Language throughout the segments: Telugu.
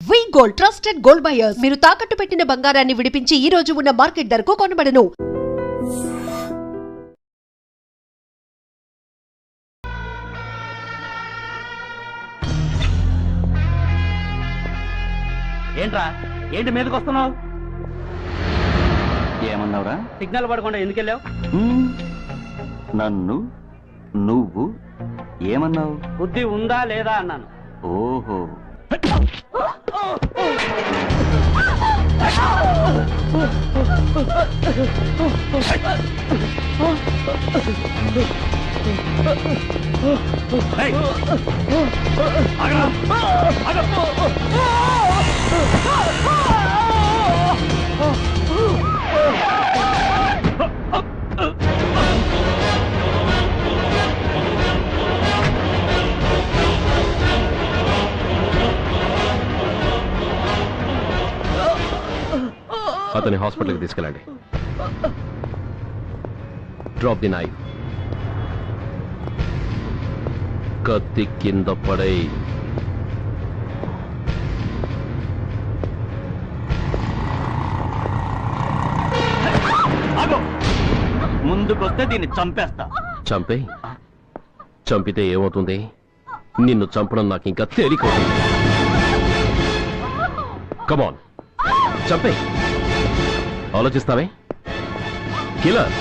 వి గోల్డ్ ట్రస్టెడ్ గోల్డ్ బయర్స్ మీరు తాకట్టు పెట్టిన బంగారాన్ని విడిపించి ఈ రోజు ఉన్న మార్కెట్ ధరకు కొనబడను. ఏంట్రా ఏంటి మీదకి వస్తున్నావు? ఏమన్నావురా? సిగ్నల్ పడకుండా ఎందుకు వెళ్ళావు? నన్ను నువ్వు ఏమన్నావు? బుద్ధి ఉందా లేదా అన్నాను. ఓహో, అతని హాస్పిటల్కి తీసుకెళ్ళండి. Drop the knife. కత్తి కింద పడై. ముందుకొస్తే దీన్ని చంపేస్తా. చంపే. చంపితే ఏమవుతుంది? నిన్ను చంపడం నాకు ఇంకా తేలికవుతుంది. కమాన్, చంపే. ఆలోచిస్తావే కిల్లర్.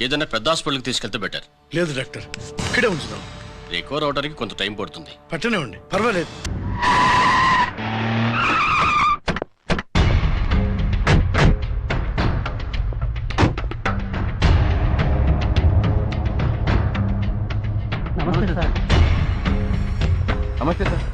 ఏదైనా పెద్ద హాస్పిటల్కి తీసుకెళ్తే బెటర్. లేదు డాక్టర్, ఇక్కడే ఉంచుదాం. రికవర్ అవడానికి కొంత టైం పడుతుంది. పట్టనివ్వండి, పర్వాలేదు. నమస్తే సార్.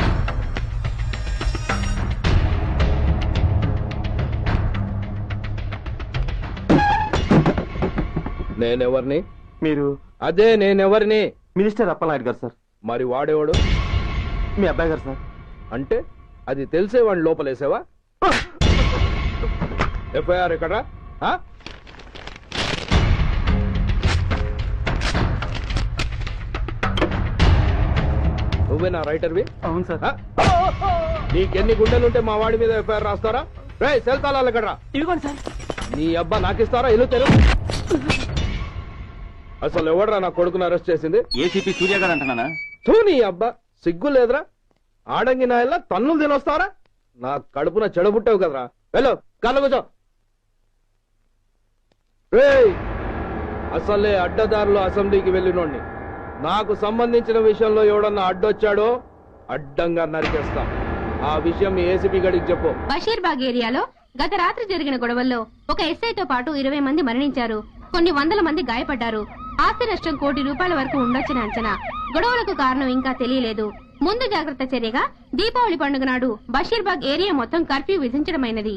నేనెవరిని? మీరు అదే నేనెవరిని? మినిస్టర్ అప్పలనాయుడు గారు సార్. మరి వాడేవాడు? మీ అబ్బాయి గారు సార్. అంటే అది తెలిసేవాడిని లోపలేసావా? ఎఫ్ఐఆర్ ఎక్కడ? నువ్వేనా రైటర్వి? అవును సార్. నీకెన్ని గుండెలుంటే మా వాడి మీద ఎఫ్ఐఆర్ రాస్తారా? రే సెల్ తాళాలు ఎక్కడరా? ఇదిగోండి సార్. నీ అబ్బా నాకిస్తారా? ఇల్లు తెరు. అసలు ఎవడరా నా కొడుకుని అరెస్ట్ చేసింది? ఏసీపీ సూర్య గారు అంటున్నానా? తూ నీ అబ్బా సిగ్గు లేదురా? ఆడంగి నాయల్లా తన్నులు తినొస్తారా? నా కడుపున చెడబుట్టావు కదరా. వెళ్ళు కాళ్ళ కూర్చో. రేయ్, అసలే అడ్డదారులు అసెంబ్లీకి వెళ్ళినోడిని. నాకు సంబంధించిన విషయంలో ఎవడన్నా అడ్డొచ్చాడో అడ్డంగా నరికేస్తా. ఆ విషయం మీ ఏసీపీ గడికి చెప్పు. బషీర్బాగ్ ఏరియాలో గత రాత్రి జరిగిన గొడవల్లో ఒక ఎస్ఐతో పాటు 20 మంది మరణించారు. కొన్ని వందల మంది గాయపడ్డారు. ఆస్తి నష్టం ₹1 కోటి వరకు ఉండొచ్చని అంచనా. గొడవలకు కారణం ఇంకా తెలియలేదు. ముందు జాగ్రత్త చర్యగా దీపావళి పండుగ నాడు బషీర్బాగ్ ఏరియా మొత్తం కర్ఫ్యూ విధించడమైనది.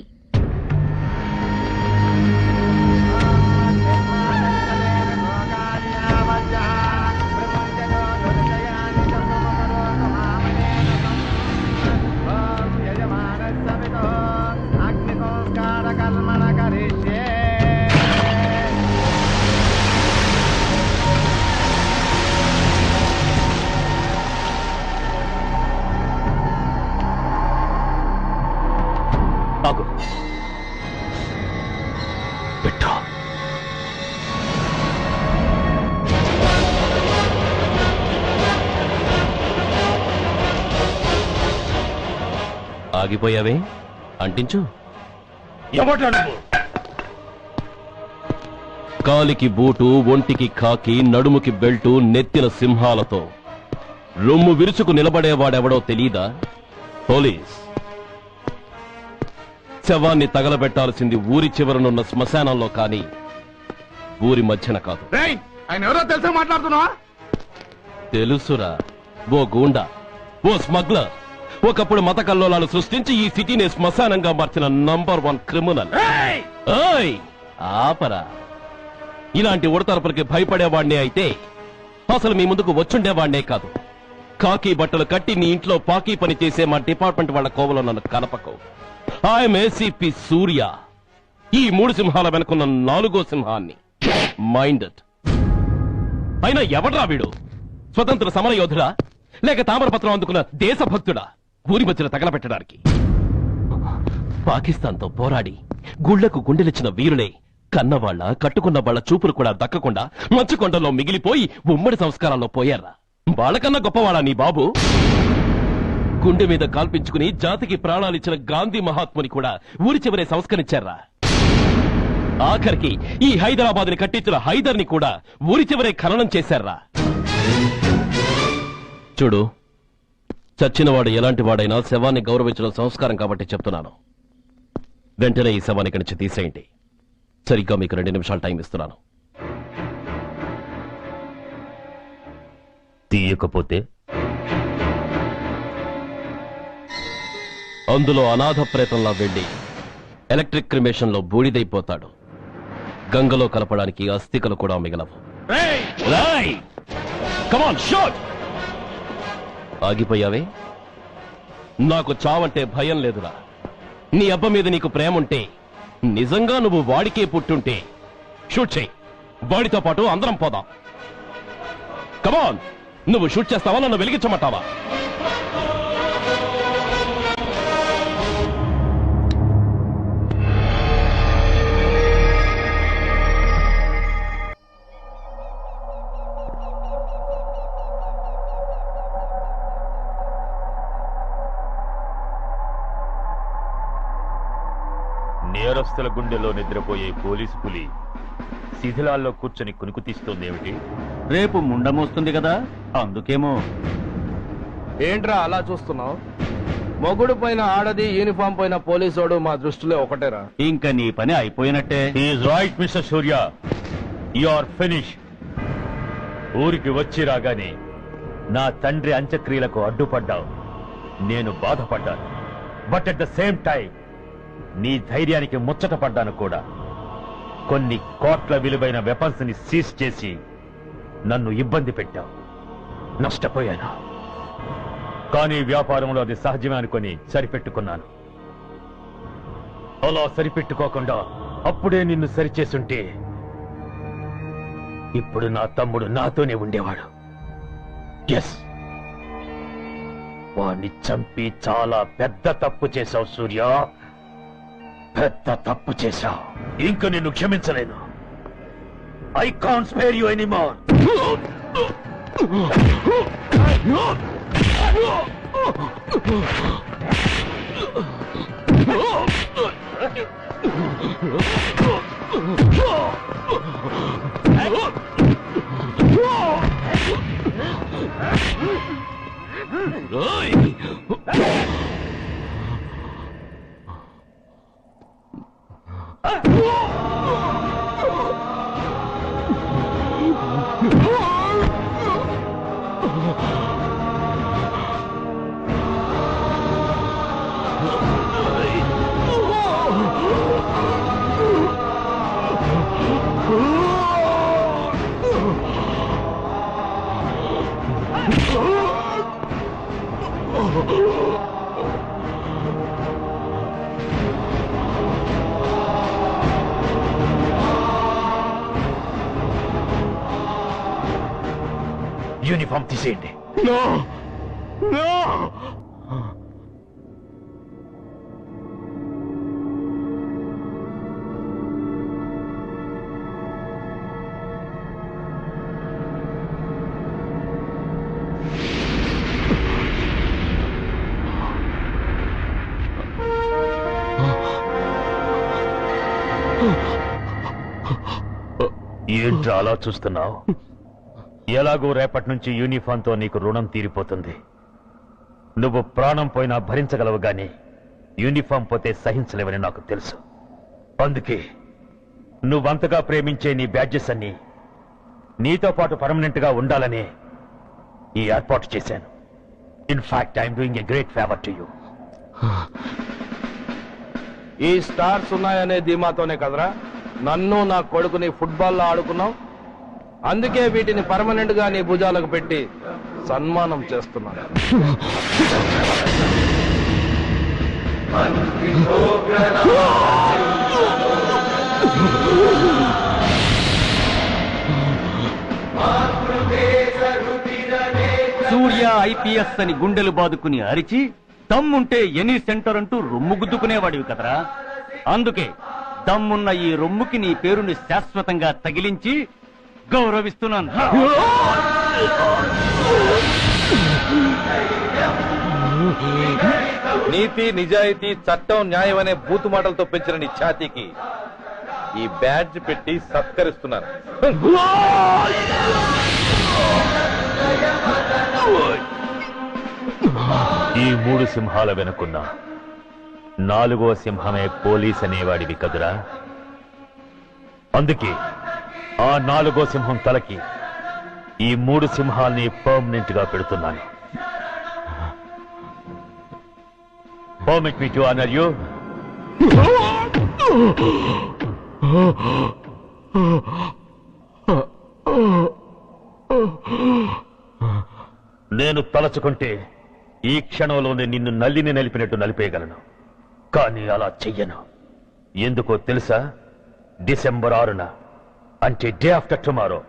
ఆగు. పెట్టా. ఆగిపోయావే? అంటించు. కాలికి బూటు, ఒంటికి కాకి, నడుముకి బెల్టు, నెత్తిన సింహాలతో రొమ్ము విరుచుకు నిలబడేవాడెవడో తెలీదా? పోలీస్. శవాన్ని తగలబెట్టాల్సింది ఊరి చివరనున్న శ్మశానంలో కానీ ఊరి మధ్యన కాదు. ఆయన ఎవరో తెలుసా మాట్లాడుతున్నావా? తెలుసురా. ఓ గూండా, ఓ స్మగ్లర్, ఒకప్పుడు మత కల్లోలాలు సృష్టించి ఈ సిటీని శ్మశానంగా మార్చిన నంబర్ 1 క్రిమినల్. ఓయ్ ఆపరా. ఇలాంటి ఉడతరపులకి భయపడేవాణ్ణే అయితే అసలు మీ ముందుకు వచ్చుండేవాణ్ణే కాదు. కాకి బట్టలు కట్టి నీ ఇంట్లో పాకీ పని చేసే మా డిపార్ట్మెంట్ వాళ్ళ కోవలో నన్ను కలపకు. ఐఎమ్ ఏసీపీ సూర్య. ఈ 3 సింహాల వెనుకున్న 4వ సింహాన్ని. మైండెడ్. అయినా ఎవడ్రా వీడు? స్వతంత్ర సమర యోధుడా లేక తామరపత్రం అందుకున్న దేశభక్తుడా ఊరి మధ్యన తగలబెట్టడానికి? పాకిస్తాన్తో పోరాడి గుళ్లకు గుండెలిచ్చిన వీరులే కన్నవాళ్ల కట్టుకున్న వాళ్ల చూపులు కూడా దక్కకుండా మంచుకొండలో మిగిలిపోయి ఉమ్మడి సంస్కారాల్లో పోయారా? వాళ్ళకన్నా గొప్పవాడా నీ బాబు? గుండె మీద కాల్పించుకుని జాతికి ప్రాణాలిచ్చిన గాంధీ మహాత్ముని కూడా ఊరి చివరే సంస్కరించారా? ఆఖరికి ఈ హైదరాబాద్ ని కట్టించిన హైదర్ ని కూడా ఊరి చివరే ఖననం చేశారా? చూడు, చచ్చినవాడు ఎలాంటి వాడైనా శవాన్ని గౌరవించడం సంస్కారం కాబట్టి చెప్తున్నాను. వెంటనే ఈ శవాన్ని ఇక్కడి నుంచి తీసేయండి. సరిగ్గా మీకు 2 నిమిషాలు టైం ఇస్తున్నాను. తీయకపోతే అందులో అనాథ ప్రేతంలా వెళ్లి ఎలక్ట్రిక్ క్రిమేషన్ లో బూడిదైపోతాడు. గంగలో కలపడానికి అస్థికలు కూడా మిగలవు. Come on, shoot! ఆగిపోయావే? నాకు చావంటే భయం లేదురా. నీ అబ్బ మీద నీకు ప్రేముంటే, నిజంగా నువ్వు వాడికే పుట్టుంటే షూట్ చేయి. వాడితో పాటు అందరం పోదాం. కమాన్, నువ్వు షూట్ చేస్తావా, నన్ను వెలిగించమంటావా? నేరస్తుల గుండెలో నిద్రపోయే పోలీసు పులి శిథిలాల్లో కూర్చొని కునుకు తీస్తోందేమిటి? రేపు ముండమోస్తుంది కదా, అందుకేమో. ఏంట్రా అలా చూస్తున్నావు? మొగుడు పైన ఆడది, యూనిఫామ్ పైన పోలీసోడు మా దృష్టిలో ఒకటేరా. ఇంకా నీ పని అయిపోయినట్టే. Is right mister Surya, you are finish. ఊరికి వచ్చి రాగానే నా తండ్రి అంత్యక్రియలకు అడ్డుపడ్డావు. నేను బాధపడ్డాను, but at the same time నీ ధైర్యానికి ముచ్చట పడ్డాను కూడా. కొన్ని కోట్ల విలువైన వెపన్స్ ని సీజ్ చేసి నన్ను ఇబ్బంది పెట్టావు, నష్టపోయాను. కానీ వ్యాపారంలో అది సహజమే అనుకొని సరిపెట్టుకున్నాను. అలా సరిపెట్టుకోకుండా అప్పుడే నిన్ను సరిచేస్తుంటే ఇప్పుడు నా తమ్ముడు నాతోనే ఉండేవాడు. ఎస్, వాణ్ణి చంపి చాలా పెద్ద తప్పు చేశావు సూర్య, పెద్ద తప్పు చేశావు. ఇంక నిన్ను క్షమించలేను. I can't spare you anymore. Uniform తీసేయండి. ఏంట్రా అలా చూస్తున్నావు? ఎలాగో రేపటి నుంచి యూనిఫామ్తో నీకు రుణం తీరిపోతుంది. నువ్వు ప్రాణం పోయినా భరించగలవు గాని యూనిఫామ్ పోతే సహించలేవని నాకు తెలుసు. అందుకే నువ్వంతగా ప్రేమించే నీ బ్యాడ్జెస్ అన్ని నీతో పాటు పర్మనెంట్ గా ఉండాలని ఈ ఏర్పాటు చేశాను. In fact I'm doing a great favour to you. ఈ స్టార్స్ ఉన్నాయనే ధీమాతోనే కదరా నన్ను నా కొడుకుని ఫుట్బాల్లో ఆడుకున్నావు. అందుకే వీటిని పర్మనెంట్ గా నీ భుజాలకు పెట్టి సన్మానం చేస్తున్నాను. సూర్య ఐపీఎస్ అని గుండెలు బాదుకుని అరిచి దమ్ముంటే ఎనీ సెంటర్ అంటూ రొమ్ము గుద్దుకునేవాడివి కదరా. అందుకే దమ్మున్న ఈ రొమ్ముకి నీ పేరుని శాశ్వతంగా తగిలించి గౌరవిస్తున్నాను. నీతి, నిజాయితీ, చట్టం, న్యాయం అనే బూతు మాటలతో పెంచిన నీ ఛాతీకి ఈ బ్యాడ్జ్ పెట్టి సత్కరిస్తున్నాను. ఈ 3 సింహాల వెనుకున్న 4వ సింహమే పోలీస్ అనేవాడివి కదురా. అందుకే ఆ 4వ సింహం తలకి ఈ 3 సింహాల్ని పర్మనెంట్ గా పెడుతున్నాను. Permit me to honor you. నేను తలచుకుంటే ఈ క్షణంలోనే నిన్ను నల్లిని నలిపినట్టు నలిపేయగలను. కానీ అలా చెయ్యను. ఎందుకో తెలుసా? డిసెంబర్ 6న అంటే డే ఆఫ్టర్ టుమారో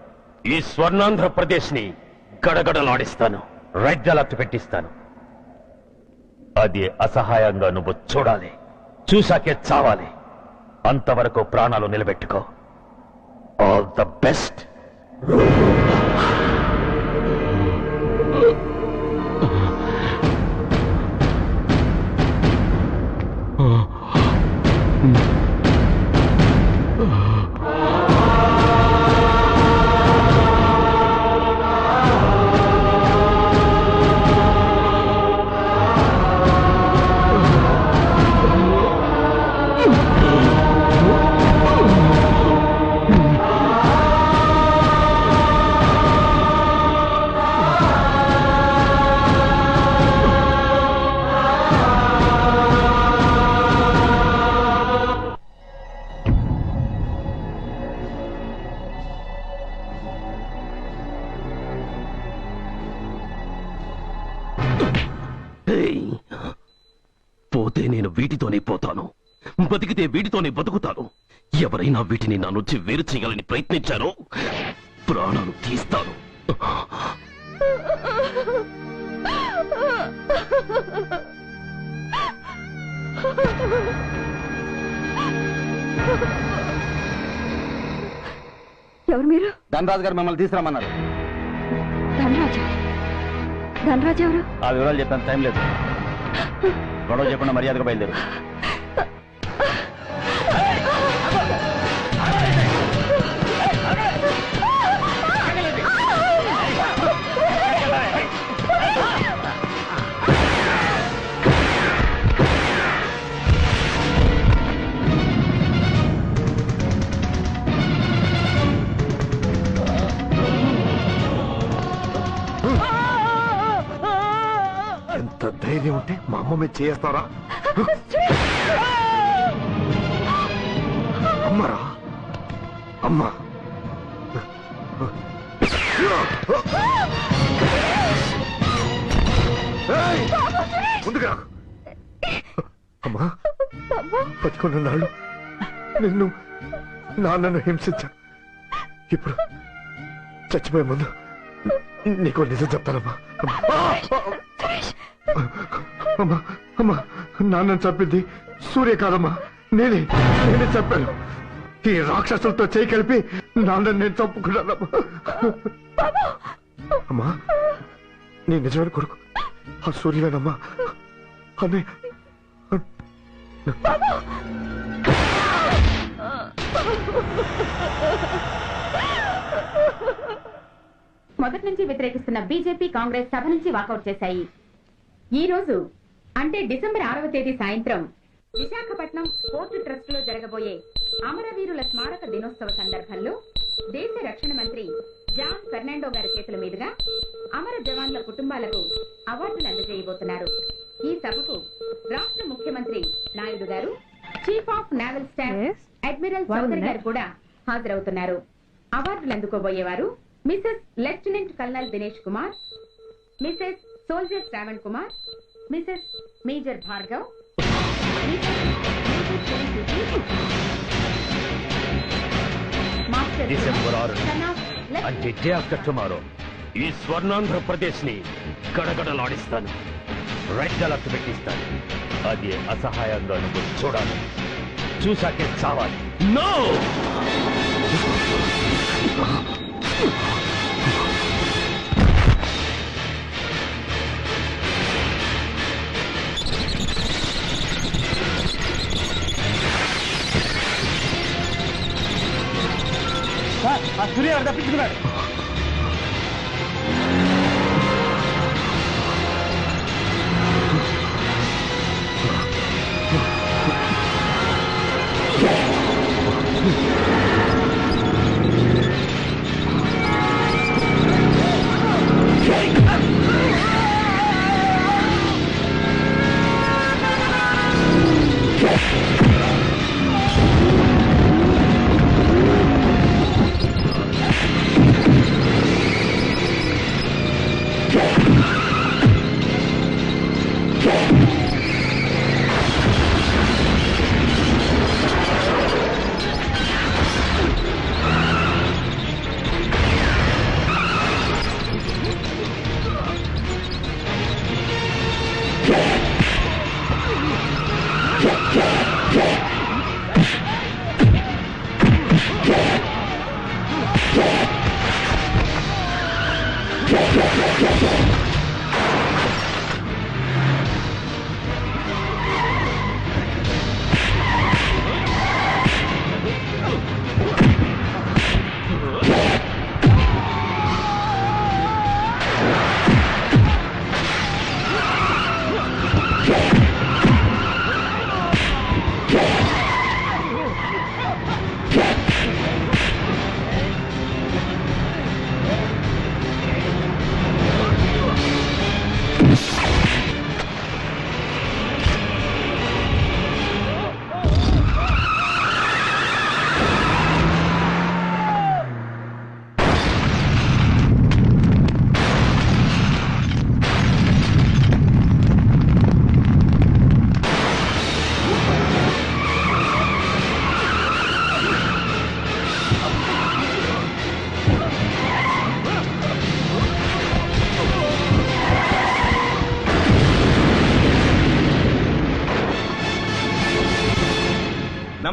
ఈ స్వర్ణాంధ్రప్రదేశ్ ని గడగడలాడిస్తాను. రెడ్ అలర్ట్ పెట్టిస్తాను. అది అసహాయంగా నువ్వు చూడాలి. చూశాకే చావాలి. అంతవరకు ప్రాణాలు నిలబెట్టుకో. All the best. ఏయ్! పోతే నేను వీటితోనే పోతాను, బతికితే వీటితోనే బతుకుతాను. ఎవరైనా వీటిని నా నుంచి వేరు చేయాలని ప్రయత్నించారో ప్రాణాలు తీస్తాను. ఎవరు మీరు? ధనరాజు గారు మిమ్మల్ని తీసుకురమ్మన్నారు. ధనరాజు? ధనరాజు ఎవరు? ఆ వివరాలు చెప్పాను, టైం లేదు. గొడవ చెప్పకుండా మర్యాదగా బయలుదేరు. ఎంత ధైర్యం ఉంటే మా అమ్మ మీద చేస్తారా? అమ్మరా అమ్మ, ముందుగా అమ్మా, బతుకున్న నాళ్ళు నిన్ను నాన్నను హింసించాను. ఇప్పుడు చచ్చిపోయే ముందు నీకు నిజం చెప్తానమ్మా. అమ్మా అమ్మా, నాన్నను చంపింది సూర్య కాదమ్మా, నేనే చెప్పాను. ఈ రాక్షసులతో చేయి కలిపి నాన్నని నేను చంపుకున్నానమ్మా. అమ్మా, నీ నిజమైన కొడుకు ఆ సూర్యవేనమ్మా. అనే మొదటి నుంచి వ్యతిరేకిస్తున్న బీజేపీ, కాంగ్రెస్ సభ నుంచి వాకౌట్ చేశాయి. ఈ రోజు అంటే డిసెంబర్ 6వ తేదీ సాయంత్రం విశాఖపట్నం పోర్టు ట్రస్ట్ లో జరగబోయే అమరవీరుల స్మారక దినోత్సవ సందర్భంలో దేశ రక్షణ మంత్రి జాన్ ఫెర్నాండో గారి చేతుల మీదుగా అమర జవాన్ల కుటుంబాలకు అవార్డులు అందజేయబోతున్నారు. ఈ సభకు రాష్ట్ర ముఖ్యమంత్రి నాయుడు గారు, chief of naval staff admiral Chowdary గారు కూడా హాజరవుతున్నారు. అవార్డులు అందుకోబోయేవారు Mrs lieutenant colonel Dinesh Kumar, Mrs soldier Shravan Kumar, Mrs major Bhargav, December 6 అంటే డే ఆఫ్టర్ టుమారో ఈ స్వర్ణాంధ్రప్రదేశ్ ని గడగడలాడిస్తాను. రెడ్ అలర్ట్ పెట్టిస్తాను. అది అసహాయంగా నువ్వు చూడాలి, చూసాకే చావాలి. నో! ఆ సూర్య గారు తప్పించుకున్నాడు.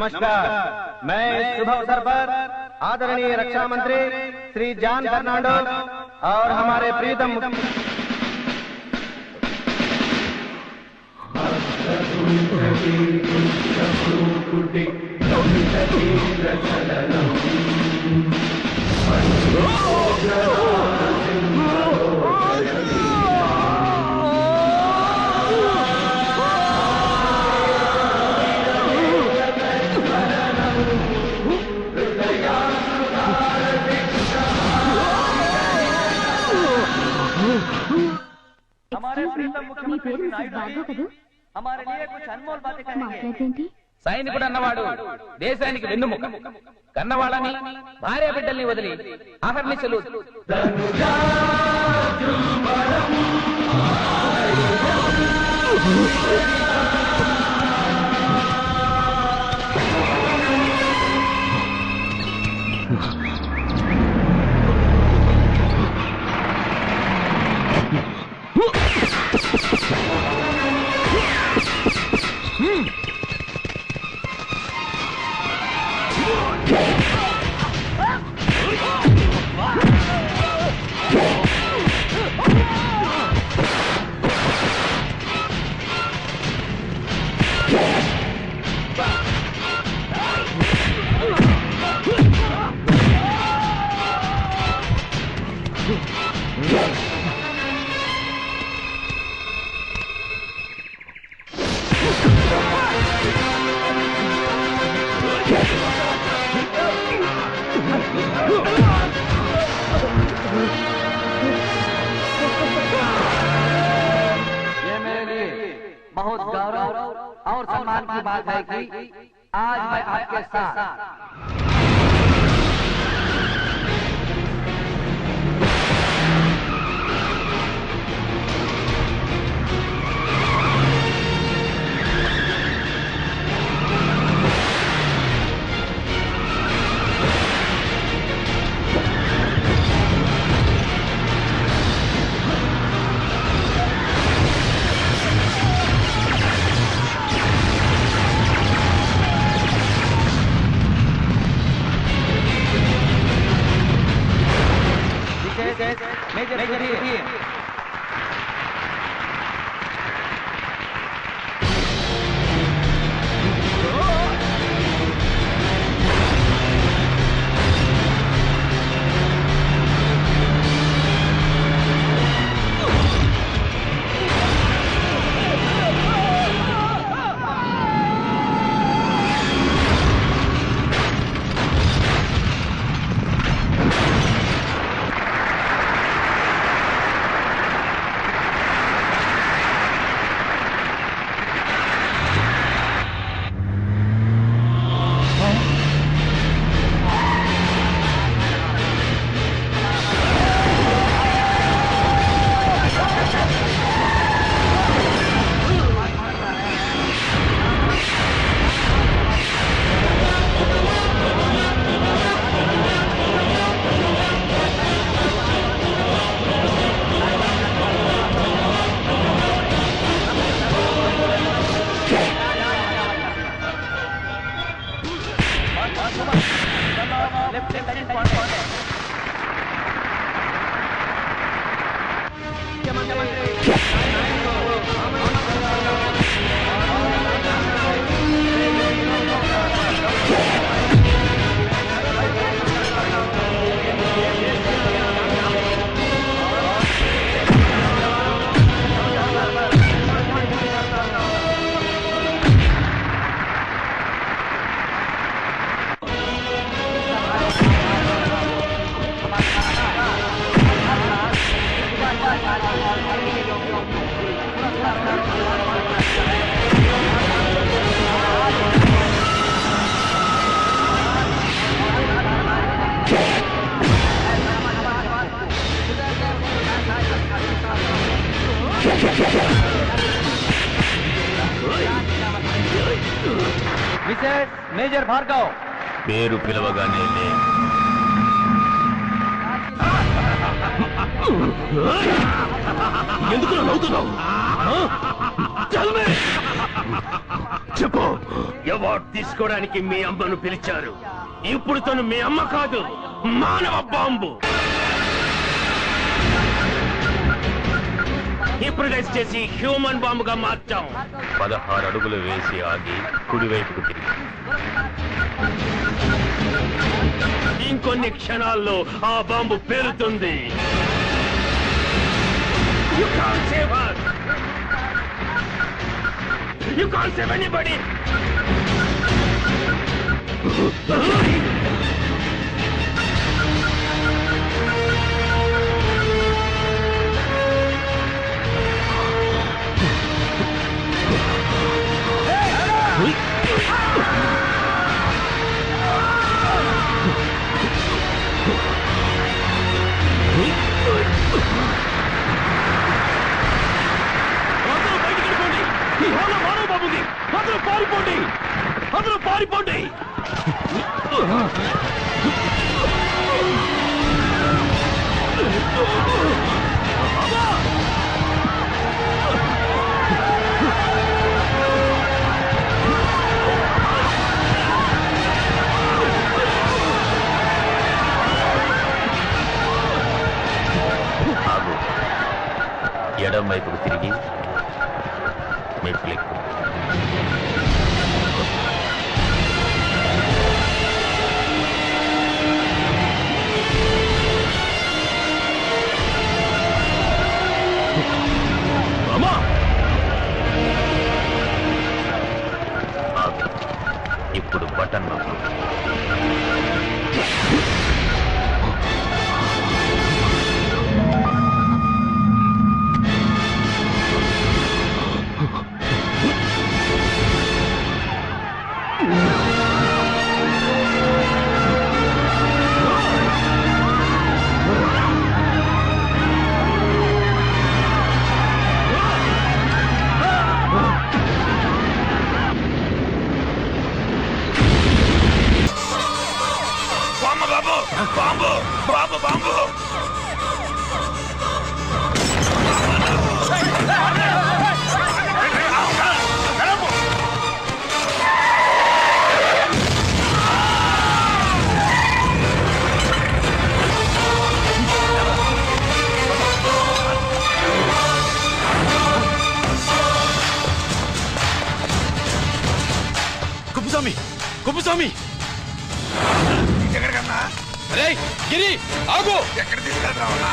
नमस्कार, मैं इस शुभ अवसर पर आदरणीय रक्षा मंत्री श्री जॉन फर्नांडो और हमारे प्रीतम మీ పేరు మిసెస్ భార్గవ్ కదూ? మాట్లాడేంటి? సైనికుడు అన్నవాడు దేశానికి వెన్నుముక. కన్నవాళ్ళని భార్య బిడ్డల్ని వదిలి అహర్నిశలు बहुत गौरव और सम्मान की बात है कि आज मैं आपके साथ మిసెస్ మేజర్ భార్గవ్ పేరు పిలవగానే లే. ఎందుకు నవ్వుతున్నావు? చెప్పు. అవార్డు తీసుకోవడానికి మీ అమ్మను పిలిచారు. ఇప్పుడు తను మీ అమ్మ కాదు, మానవ బాంబు. హిప్నటైజ్ చేసి హ్యూమన్ బాంబుగా మార్చాం. 16 అడుగులు వేసి ఆగి కుడివైపుకు తిరిగి ఇంకొన్ని క్షణాల్లో ఆ bomb పేలుతుంది. You can't save us. You can't save anybody. అందరూ పారిపోండి. ఎడం వైపుకు తిరిగి మెట్లెక్కు. ఇప్పుడు బటన్ నొక్కు. Bomb bomb bomb. Kuppuswamy Kuppuswamy. ఎక్కడికన్నా? అరే గిరి ఆగు. ఎక్కడ తీసుకెళ్తావా?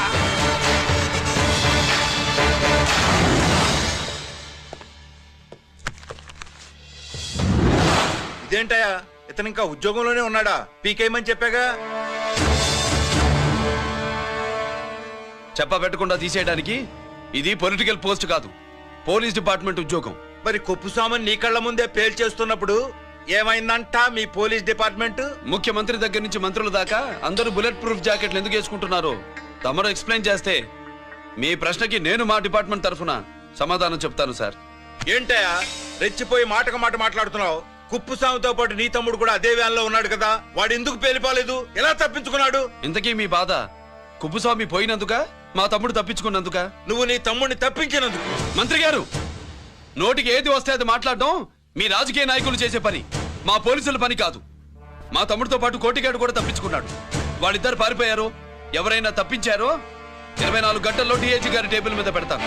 ఇదేంటయా, ఇతను ఇంకా ఉద్యోగంలోనే ఉన్నాడా? పీకేయమని చెప్పాగా. చెప్ప పెట్టకుండా తీసేయడానికి ఇది పొలిటికల్ పోస్ట్ కాదు, పోలీస్ డిపార్ట్మెంట్ ఉద్యోగం. మరి కొప్పుస్వామిని నీ కళ్ళ ముందే పేల్చేస్తున్నప్పుడు ఏమైందంట మీ పోలీస్ డిపార్ట్మెంట్? ముఖ్యమంత్రి దగ్గర నుంచి మంత్రుల దాకా అందరూ బుల్లెట్ ప్రూఫ్ జాకెట్లు ఎందుకు వేసుకుంటున్నారు తమరు ఎక్స్ప్లెయిన్ చేస్తే మీ ప్రశ్నకి నేను మా డిపార్ట్మెంట్ తరఫున సమాధానం చెప్తాను సార్. ఏంటయా రెచ్చిపోయి మాటకు మాట మాట్లాడుతున్నావు? కుప్పుస్వామితో పాటు నీ తమ్ముడు కూడా అదే వ్యాన్ లో ఉన్నాడు కదా, వాడు ఎందుకు పేలిపోలేదు? ఎలా తప్పించుకున్నాడు? ఇంతకీ మీ బాధ కుప్పుస్వామి పోయినందుక, మా తమ్ముడు తప్పించుకున్నందుక? నువ్వు నీ తమ్ముడిని తప్పించినందుకు. మంత్రి గారు, నోటికి ఏది వస్తే అది మాట్లాడడం మీ రాజకీయ నాయకులు చేసే పని, మా పోలీసుల పని కాదు. మా తమ్ముడితో పాటు కోటిగాడు కూడా తప్పించుకున్నాడు. వాళ్ళిద్దరు పారిపోయారు. ఎవరైనా తప్పించారో 24 గంటల్లో డిఐజీ గారి టేబుల్ మీద పెడతాను.